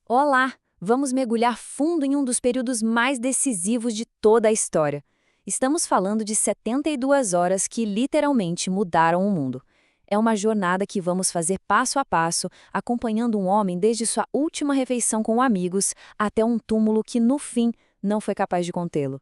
Olá! Vamos mergulhar fundo em um dos períodos mais decisivos de toda a história. Estamos falando de 72 horas que literalmente mudaram o mundo. É uma jornada que vamos fazer passo a passo, acompanhando um homem desde sua última refeição com amigos até um túmulo que, no fim, não foi capaz de contê-lo.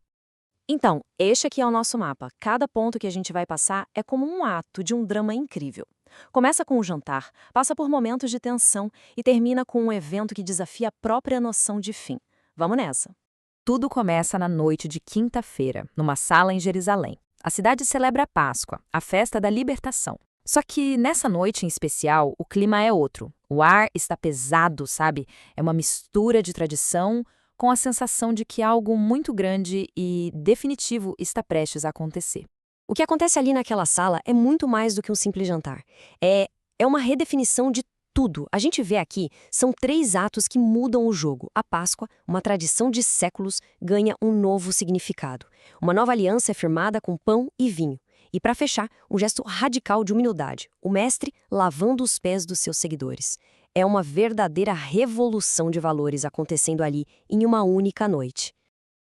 Então, este aqui é o nosso mapa. Cada ponto que a gente vai passar é como um ato de um drama incrível. Começa com o jantar, passa por momentos de tensão e termina com um evento que desafia a própria noção de fim. Vamos nessa. Tudo começa na noite de quinta-feira, numa sala em Jerusalém. A cidade celebra a Páscoa, a festa da libertação. Só que nessa noite em especial, o clima é outro. O ar está pesado, sabe? É uma mistura de tradição com a sensação de que algo muito grande e definitivo está prestes a acontecer. O que acontece ali naquela sala é muito mais do que um simples jantar. É uma redefinição de tudo. A gente vê aqui, são três atos que mudam o jogo. A Páscoa, uma tradição de séculos, ganha um novo significado. Uma nova aliança é firmada com pão e vinho. E para fechar, um gesto radical de humildade. O mestre lavando os pés dos seus seguidores. É uma verdadeira revolução de valores acontecendo ali em uma única noite.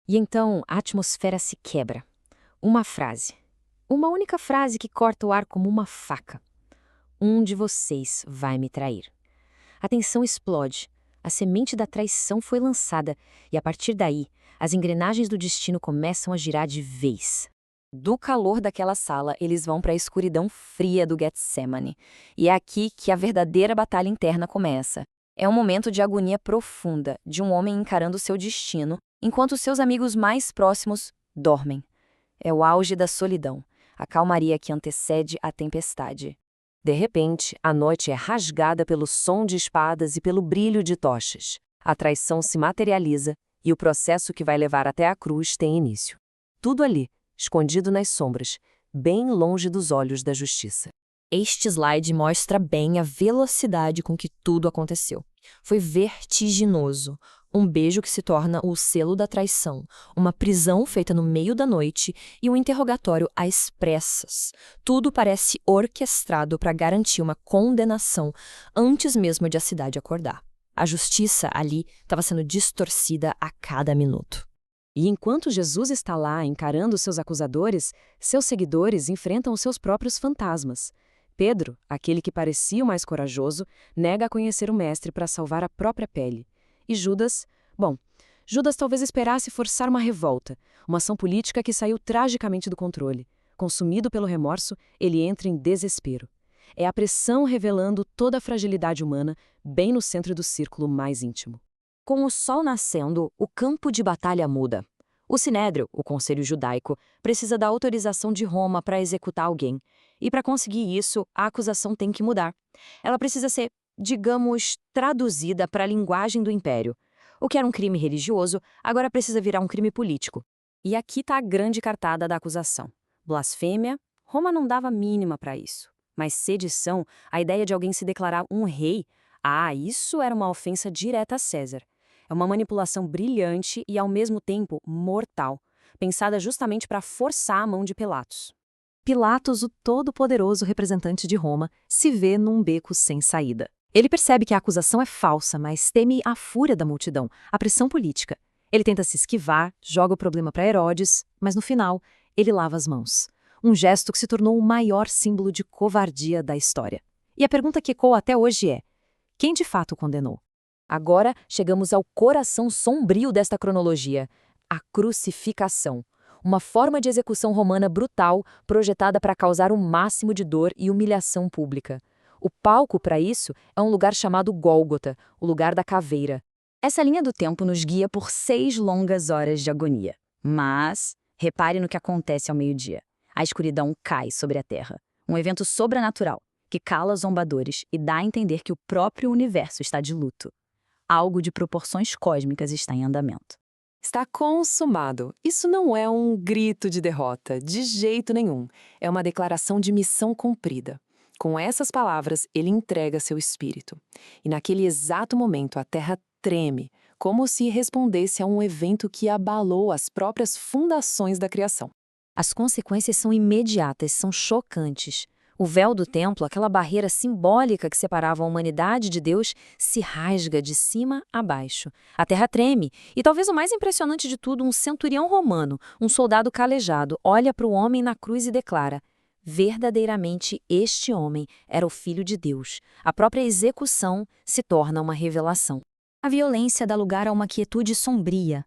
E então a atmosfera se quebra. Uma frase. Uma única frase que corta o ar como uma faca. Um de vocês vai me trair. A tensão explode. A semente da traição foi lançada e, a partir daí, as engrenagens do destino começam a girar de vez. Do calor daquela sala, eles vão para a escuridão fria do Getsemane. E é aqui que a verdadeira batalha interna começa. É um momento de agonia profunda, de um homem encarando seu destino, enquanto seus amigos mais próximos dormem. É o auge da solidão, a calmaria que antecede a tempestade. De repente, a noite é rasgada pelo som de espadas e pelo brilho de tochas. A traição se materializa e o processo que vai levar até a cruz tem início. Tudo ali, escondido nas sombras, bem longe dos olhos da justiça. Este slide mostra bem a velocidade com que tudo aconteceu. Foi vertiginoso. Um beijo que se torna o selo da traição, uma prisão feita no meio da noite e um interrogatório às pressas. Tudo parece orquestrado para garantir uma condenação antes mesmo de a cidade acordar. A justiça ali estava sendo distorcida a cada minuto. E enquanto Jesus está lá encarando seus acusadores, seus seguidores enfrentam os seus próprios fantasmas. Pedro, aquele que parecia o mais corajoso, nega conhecer o Mestre para salvar a própria pele. E Judas, Judas talvez esperasse forçar uma revolta, uma ação política que saiu tragicamente do controle. Consumido pelo remorso, ele entra em desespero. É a pressão revelando toda a fragilidade humana, bem no centro do círculo mais íntimo. Com o sol nascendo, o campo de batalha muda. O Sinédrio, o Conselho Judaico, precisa da autorização de Roma para executar alguém. E para conseguir isso, a acusação tem que mudar. Ela precisa ser, digamos, traduzida para a linguagem do Império. O que era um crime religioso, agora precisa virar um crime político. E aqui está a grande cartada da acusação. Blasfêmia, Roma não dava mínima para isso. Mas sedição, a ideia de alguém se declarar um rei, isso era uma ofensa direta a César. É uma manipulação brilhante e, ao mesmo tempo, mortal, pensada justamente para forçar a mão de Pilatos. Pilatos, o todo-poderoso representante de Roma, se vê num beco sem saída. Ele percebe que a acusação é falsa, mas teme a fúria da multidão, a pressão política. Ele tenta se esquivar, joga o problema para Herodes, mas no final, ele lava as mãos. Um gesto que se tornou o maior símbolo de covardia da história. E a pergunta que ecoa até hoje é: quem de fato o condenou? Agora chegamos ao coração sombrio desta cronologia, a crucificação. Uma forma de execução romana brutal, projetada para causar o máximo de dor e humilhação pública. O palco para isso é um lugar chamado Gólgota, o lugar da caveira. Essa linha do tempo nos guia por 6 longas horas de agonia. Mas, repare no que acontece ao meio-dia. A escuridão cai sobre a terra. Um evento sobrenatural, que cala os zombadores e dá a entender que o próprio universo está de luto. Algo de proporções cósmicas está em andamento. Está consumado. Isso não é um grito de derrota, de jeito nenhum. É uma declaração de missão cumprida. Com essas palavras, ele entrega seu espírito. E naquele exato momento, a terra treme, como se respondesse a um evento que abalou as próprias fundações da criação. As consequências são imediatas, são chocantes. O véu do templo, aquela barreira simbólica que separava a humanidade de Deus, se rasga de cima a baixo. A terra treme, e talvez o mais impressionante de tudo, um centurião romano, um soldado calejado, olha para o homem na cruz e declara: verdadeiramente este homem era o Filho de Deus. A própria execução se torna uma revelação. A violência dá lugar a uma quietude sombria.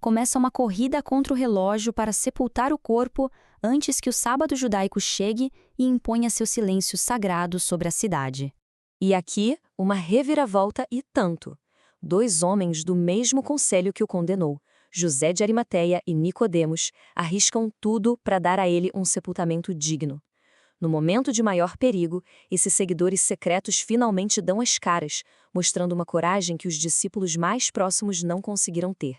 Começa uma corrida contra o relógio para sepultar o corpo antes que o sábado judaico chegue e imponha seu silêncio sagrado sobre a cidade. E aqui, uma reviravolta e tanto. 2 homens do mesmo conselho que o condenou, José de Arimateia e Nicodemos, arriscam tudo para dar a ele um sepultamento digno. No momento de maior perigo, esses seguidores secretos finalmente dão as caras, mostrando uma coragem que os discípulos mais próximos não conseguiram ter.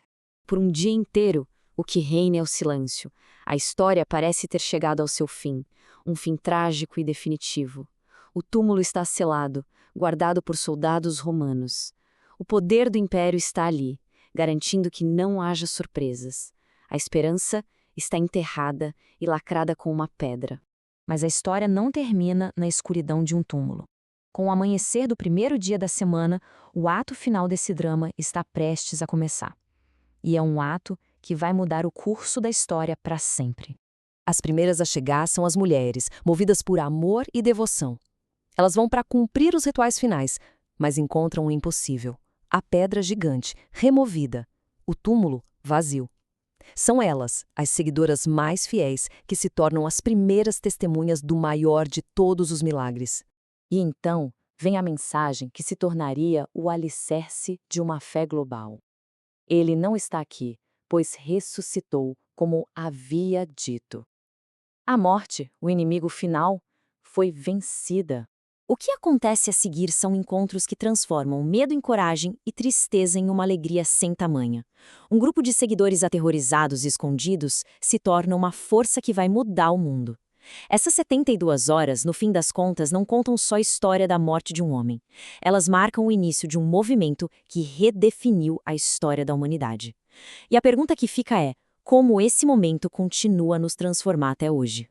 Por um dia inteiro, o que reina é o silêncio. A história parece ter chegado ao seu fim, um fim trágico e definitivo. O túmulo está selado, guardado por soldados romanos. O poder do império está ali, garantindo que não haja surpresas. A esperança está enterrada e lacrada com uma pedra. Mas a história não termina na escuridão de um túmulo. Com o amanhecer do primeiro dia da semana, o ato final desse drama está prestes a começar. E é um ato que vai mudar o curso da história para sempre. As primeiras a chegar são as mulheres, movidas por amor e devoção. Elas vão para cumprir os rituais finais, mas encontram o impossível: a pedra gigante, removida, o túmulo vazio. São elas, as seguidoras mais fiéis, que se tornam as primeiras testemunhas do maior de todos os milagres. E então vem a mensagem que se tornaria o alicerce de uma fé global. Ele não está aqui, pois ressuscitou, como havia dito. A morte, o inimigo final, foi vencida. O que acontece a seguir são encontros que transformam medo em coragem e tristeza em uma alegria sem tamanha. Um grupo de seguidores aterrorizados e escondidos se torna uma força que vai mudar o mundo. Essas 72 horas, no fim das contas, não contam só a história da morte de um homem. Elas marcam o início de um movimento que redefiniu a história da humanidade. E a pergunta que fica é: como esse momento continua a nos transformar até hoje?